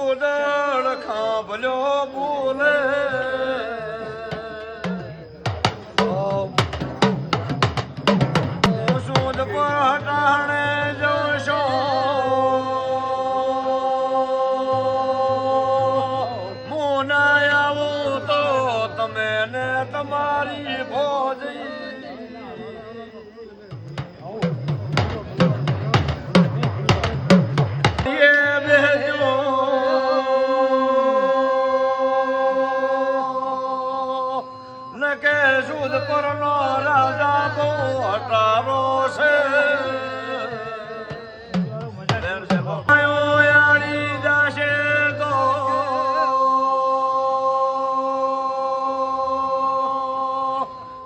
ગુદળ ખાંભલ્યો બોલે સુદ પર હટાણે જશો મોના આવું તો તમે ને તમારી ભોજી સુદ પરનો રાજા તો હટારો છે યાળી જાશે તો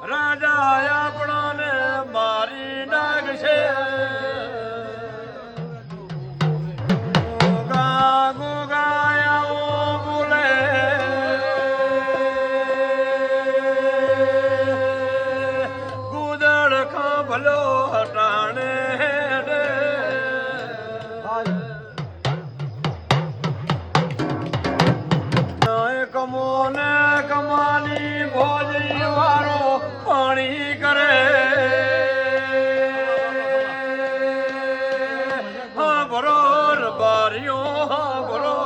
રાજા આપણને મારી નાખશે ભલો હટાણે કમો ને કમાની ભોજી વાળો પાણી કરે હા ભરો બારીઓ હા ભરો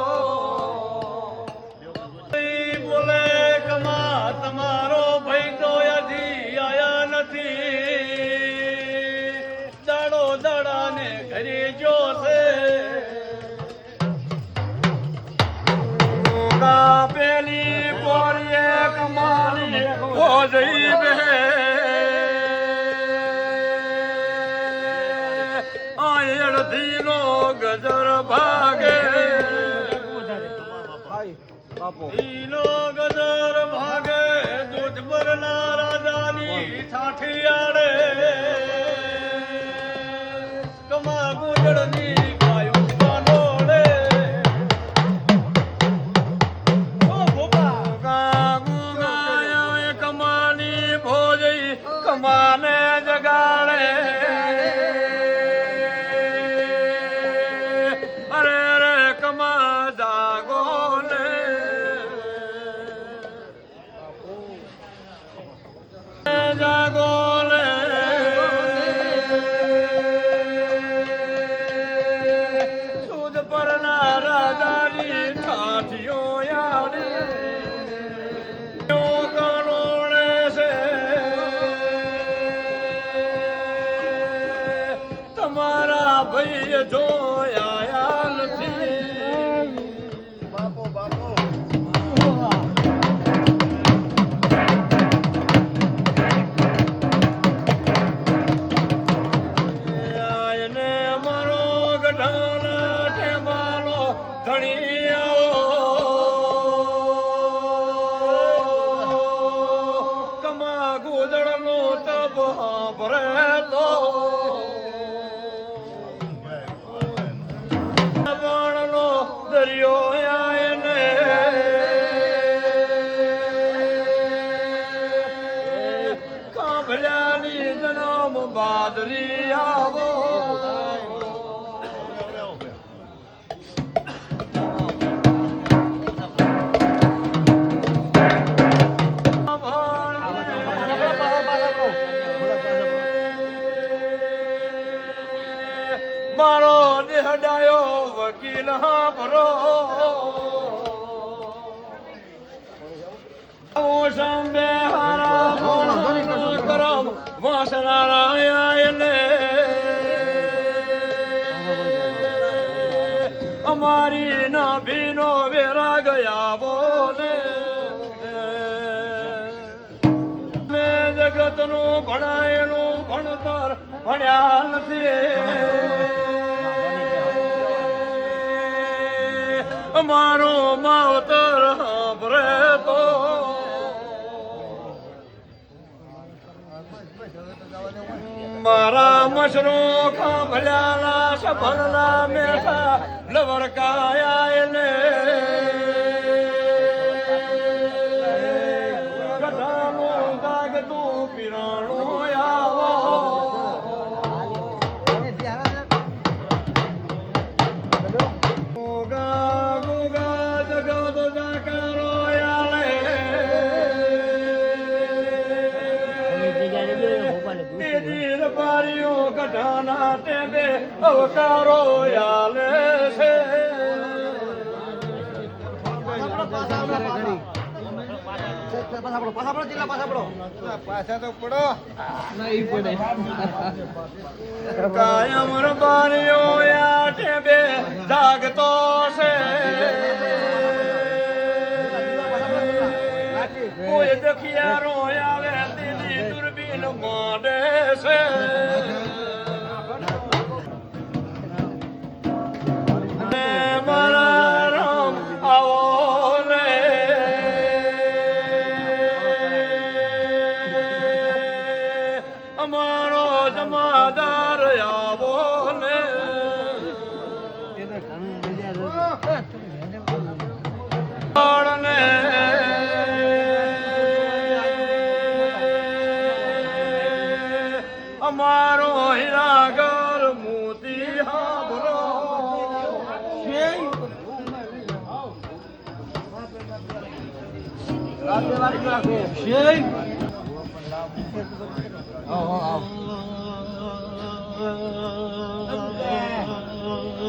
બોલે કમા તમારો ભાઈ તો હજી આયા નથી દડાને ઘરે જોશે પેલી પોરીએ કમાની ભોજઈ બે આયડથી નો ગજર ભાગે ઈનો ગજર ભાગે દૂધ ભરના રાજાની છાઠી આડે કમા ગુજળની ગાયું કાનોડે ઓ ભોપા ગુગાયા કમાની ભોજઈ કમાને જગાડે અરે રે કમા જાગો ને જાગો ને રાજાની ઠાઠીઓ યારી કરોડે છે તમારા ભાઈ જોયા નથી બાપો બાપો એને મારો ગઢાના ઠેમાલો ધણી કમા ગોદડનો તબ ભરે તો બાણનો દરિયો આયને કાંભળ્યાની જન્મ બાદરી આવો મારો દેહડાયો વકીલ ભરો સંબે હારા કરમ વાસનારાયણ અમારી નાભીનો વેરા ગયા બોલે મેં જગતનું ભણાયેલું ભણતર ભણ્યા નથી અમારો માવતર ભરે તો મારા મશરો ખાંભલ્યાના સફરના મેઠા લવરકાયા ને ગઢાનો દાગ પીરાણું આવો ગોગા ગોગા જગત જાકરો આલે તેજી રબારીઓ કઢાના ટેબે અવકારો આલે છે પાછા તો પડો નહીં પડે કાયમ રબારીઓ આ ટેબે જાગતો છે કોઈ દખિયારો આવે તેની દૂરબીન માંડે છે ને મારા રામ આવો ને અમારો જમાદાર આવો ને અમારો હીરાગર મોતી હાબરો